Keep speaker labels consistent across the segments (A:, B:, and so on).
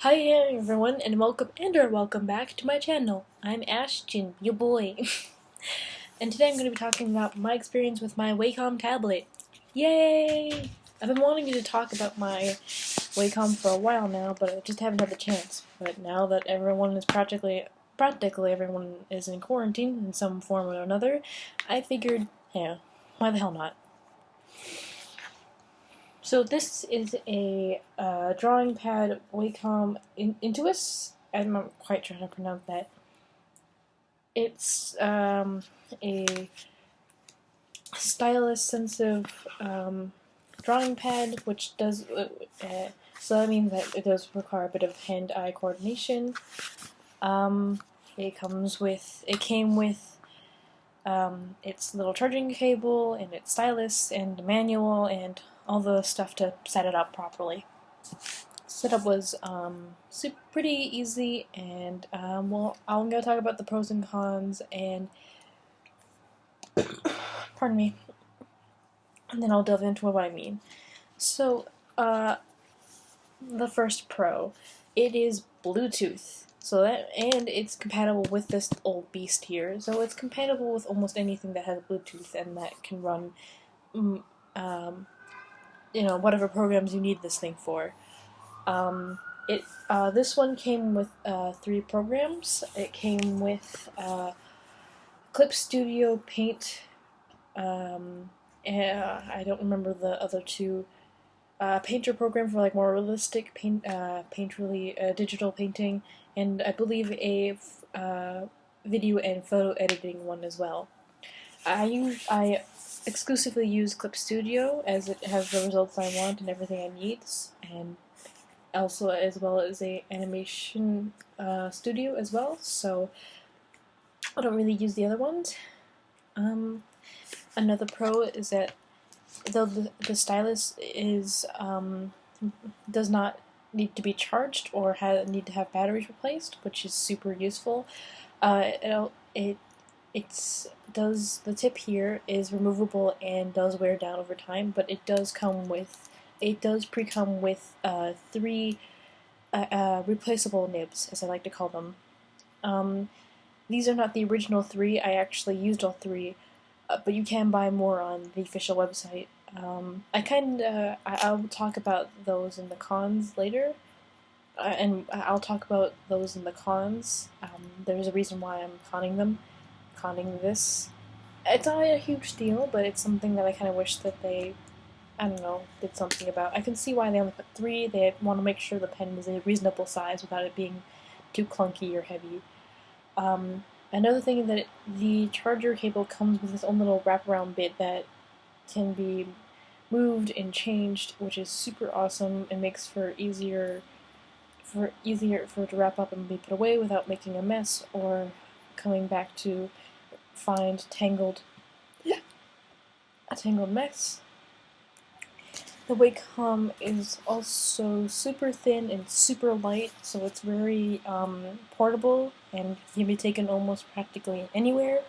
A: Hi everyone, and welcome back to my channel. I'm Ashton, your boy. And today I'm going to be talking about my experience with my Wacom tablet. Yay! I've been wanting to talk about my Wacom for a while now, but I just haven't had the chance. But now that everyone is practically everyone is in quarantine in some form or another, I figured, yeah, why the hell not? So this is a drawing pad Wacom Intuos. I'm not quite sure how to pronounce that. It's a stylus sensitive drawing pad, which does so that means that it does require a bit of hand-eye coordination. It came with its little charging cable and its stylus and manual and all the stuff to set it up properly. Setup was pretty easy, and well, I'm gonna talk about the pros and cons, and pardon me, and then I'll delve into what I mean. So, the first pro, it is Bluetooth. So and it's compatible with this old beast here. So it's compatible with almost anything that has Bluetooth and that can run, whatever programs you need this thing for. This one came with 3 programs. It came with Clip Studio, Paint. I don't remember the other 2. Painter program for like more realistic digital painting, and I believe a video and photo editing one as well. I exclusively use Clip Studio as it has the results I want and everything I need, and also as well as a animation studio as well. So I don't really use the other ones. Another pro is that though the stylus does not need to be charged or need to have batteries replaced, which is super useful. The tip here is removable and does wear down over time, but it does pre-come with 3 replaceable nibs, as I like to call them. These are not the original 3. I actually used all 3, but you can buy more on the official website. I'll talk about those in the cons later, and I'll talk about those in the cons. There's a reason why I'm conning this. It's not a huge deal, but it's something that I kind of wish that they, I don't know, did something about. I can see why they only put 3. They want to make sure the pen is a reasonable size without it being too clunky or heavy. Another thing is that the charger cable comes with its own little wraparound bit that can be moved and changed, which is super awesome and makes for easier for it to wrap up and be put away without making a mess or coming back to find a tangled mess. The Wacom is also super thin and super light, so it's very portable and can be taken almost practically anywhere.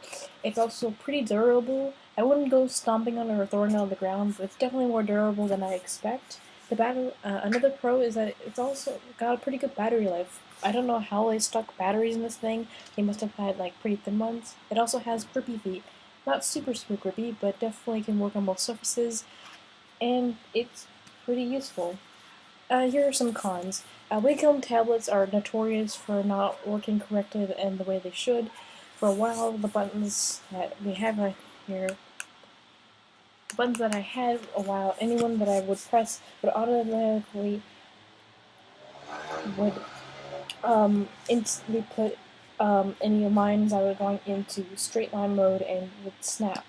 A: It's also pretty durable. I wouldn't go stomping on it or throwing it on the ground, but it's definitely more durable than I expect. Another pro is that it's also got a pretty good battery life. I don't know how they stuck batteries in this thing. They must have had like pretty thin ones. It also has grippy feet. Not super grippy, but definitely can work on most surfaces, and it's pretty useful. Here are some cons. Wacom tablets are notorious for not working correctly and the way they should. For a while, the buttons that we have right here, the buttons that I had a while, anyone that I would press would automatically instantly put any of mine that were going into straight line mode and would snap,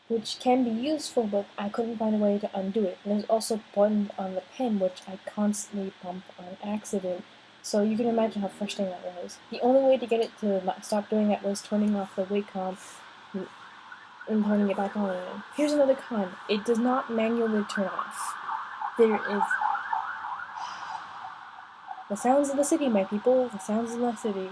A: which can be useful, but I couldn't find a way to undo it. And there's also a button on the pen which I constantly bump on accident, so you can imagine how frustrating that was. The only way to get it to stop doing that was turning off the Wacom and turning it back on again. Here's another con. It does not manually turn off. There is the sounds of the city, my people. The sounds of the city.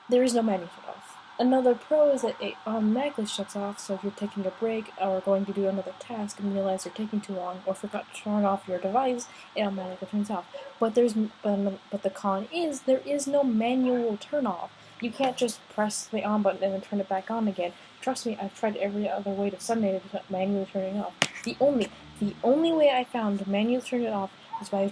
A: There is no manual turn off. Another pro is that it automatically shuts off, so if you're taking a break or going to do another task and realize you're taking too long or forgot to turn off your device, it automatically turns off. But the con is there is no manual turn off. You can't just press the on button and then turn it back on again. Trust me, I've tried every other way to Sunday to manually turn it off. The only way I found to manually turn it off is by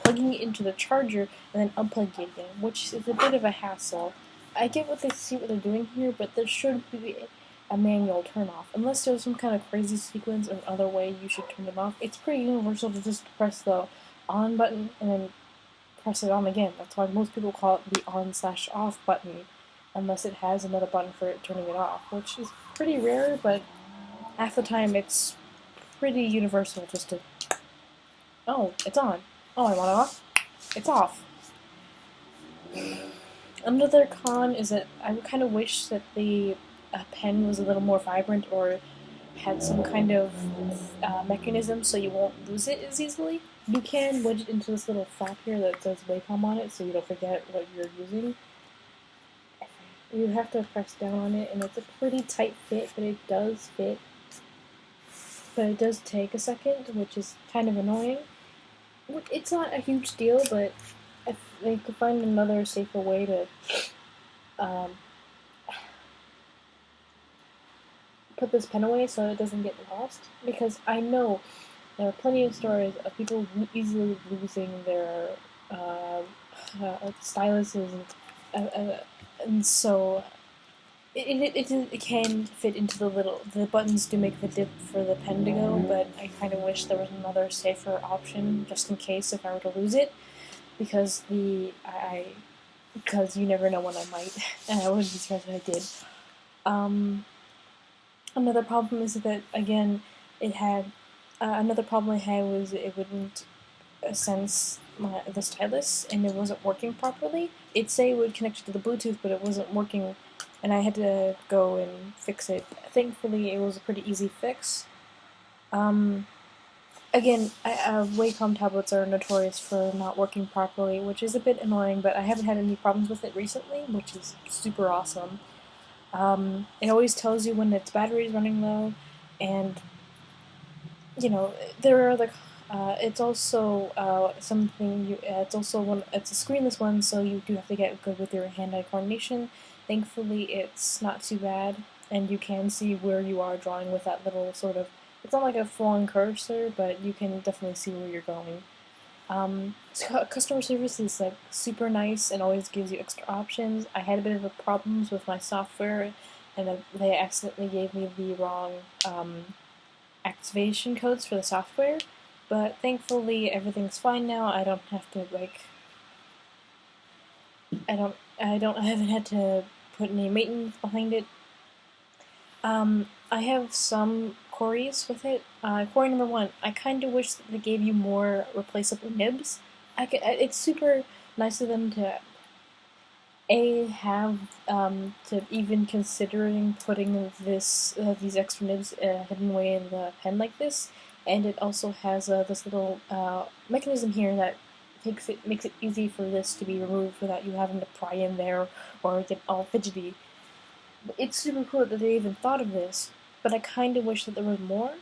A: plugging it into the charger and then unplugging it again, which is a bit of a hassle. I get what they see what they're doing here, but there should be a manual turn off. Unless there's some kind of crazy sequence or other way you should turn it off. It's pretty universal to just press the on button and then press it on again. That's why most people call it the on/off button, unless it has another button for it turning it off, which is pretty rare, but half the time it's pretty universal just to, oh, it's on. Oh, I want it off. It's off. Another con is that I kind of wish that the pen was a little more vibrant or had some kind of mechanism so you won't lose it as easily. You can wedge it into this little flap here that says Wacom on it so you don't forget what you're using. You have to press down on it, and it's a pretty tight fit, but it does fit. But it does take a second, which is kind of annoying. It's not a huge deal, but if they could find another safer way to put this pen away so it doesn't get lost, because I know there are plenty of stories of people easily losing their styluses, and so it can fit into the buttons do make the dip for the pen to go, but I kind of wish there was another safer option just in case if I were to lose it, because because you never know when I might, and I wouldn't be surprised if I did. Another problem is that, again, it had another problem I had was it wouldn't sense the stylus, and it wasn't working properly. It'd say it would connect to the Bluetooth, but it wasn't working, and I had to go and fix it. Thankfully, it was a pretty easy fix. Again, Wacom tablets are notorious for not working properly, which is a bit annoying, but I haven't had any problems with it recently, which is super awesome. It always tells you when its battery is running low, and there are other. It's also something. It's also one. It's a screenless one, so you do have to get good with your hand-eye coordination. Thankfully, it's not too bad, and you can see where you are drawing with that little sort of. It's not like a full-on cursor, but you can definitely see where you're going. Customer service is like super nice and always gives you extra options. I had a bit of a problems with my software, and they accidentally gave me the wrong activation codes for the software, but thankfully everything's fine now. I don't have to I haven't had to put any maintenance behind it. I have some queries with it. Query number one, I kind of wish that they gave you more replaceable nibs. It's super nice of them to have to even considering putting these extra nibs hidden away in the pen like this, and it also has this little mechanism here that makes it easy for this to be removed without you having to pry in there or get all fidgety. It's super cool that they even thought of this, but I kind of wish that there was more.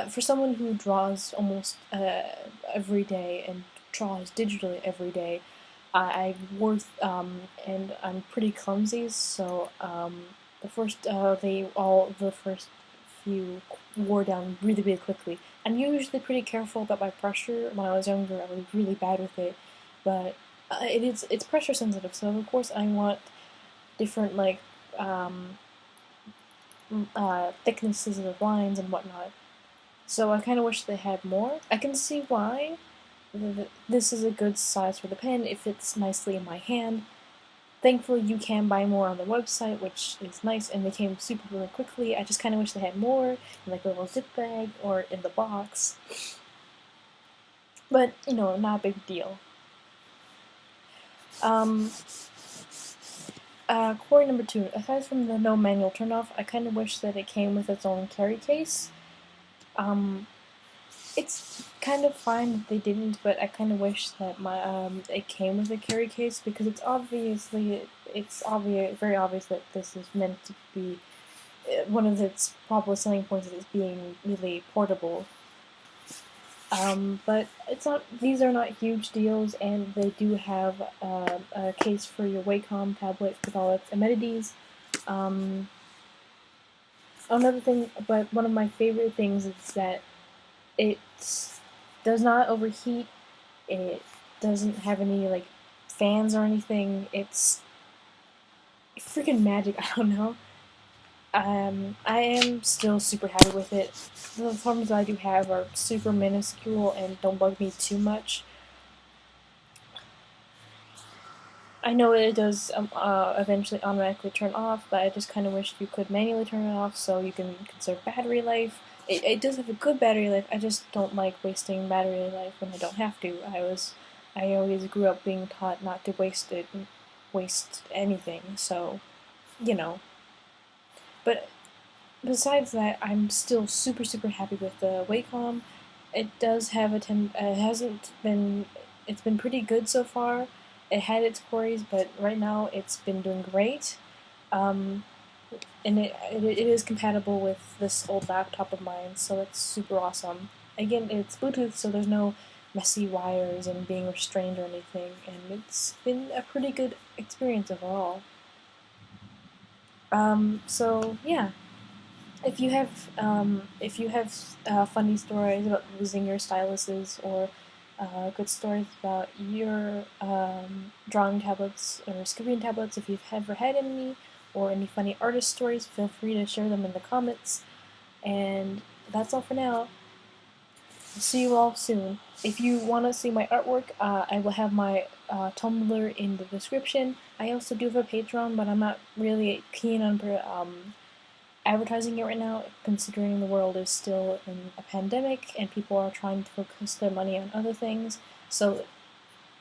A: For someone who draws almost every day and draws digitally every day, I worth and I'm pretty clumsy, so the first few wore down really really quickly. I'm usually pretty careful about my pressure. When I was younger, I was really bad with it, but it's pressure sensitive. So of course I want different thicknesses of lines and whatnot. So I kind of wish they had more. I can see why. This is a good size for the pen. It fits nicely in my hand. Thankfully, you can buy more on the website, which is nice, and they came super really quickly. I just kind of wish they had more in like a little zip bag or in the box. But, not a big deal. Query number two. Aside from the no manual turn-off, I kind of wish that it came with its own carry case. It's kind of fine that they didn't, but I kind of wish that it came with a carry case, because it's obviously it's obvious, very obvious that this is meant to be one of its probable selling points is being really portable. But it's not; these are not huge deals, and they do have a case for your Wacom tablet with all its amenities. Um, Another thing, but one of my favorite things is that it does not overheat. It doesn't have any like fans or anything. It's freaking magic. I don't know. I am still super happy with it. The problems I do have are super minuscule and don't bug me too much. I know it does eventually automatically turn off, but I just kind of wish you could manually turn it off so you can conserve battery life. It does have a good battery life. I just don't like wasting battery life when I don't have to. I always grew up being taught not to waste anything. So, you know. But besides that, I'm still super happy with the Wacom. It does have it hasn't been. It's been pretty good so far. It had its queries, but right now it's been doing great. Um, and it is compatible with this old laptop of mine, so it's super awesome. Again, it's Bluetooth, so there's no messy wires and being restrained or anything, and it's been a pretty good experience overall. So yeah, if you have funny stories about losing your styluses or good stories about your drawing tablets or scribbling tablets, if you've ever had any, or any funny artist stories, feel free to share them in the comments. And that's all for now. I'll see you all soon. If you want to see my artwork, I will have my Tumblr in the description. I also do have a Patreon, but I'm not really keen on advertising it right now, considering the world is still in a pandemic and people are trying to focus their money on other things. So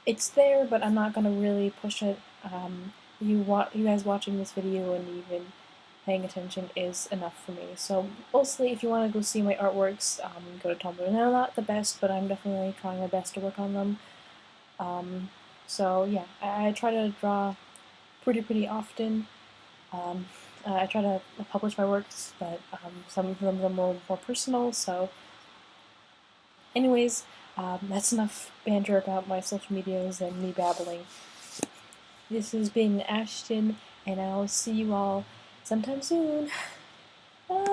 A: it's there, but I'm not gonna really push it. You guys watching this video and even paying attention is enough for me. So mostly, if you want to go see my artworks, go to Tumblr. They're not the best, but I'm definitely trying my best to work on them. Um, so yeah, I try to draw pretty often. Um, I try to publish my works, but some of them are more personal. So, anyways, that's enough banter about my social medias and me babbling. This has been Ashton, and I'll see you all sometime soon. Bye!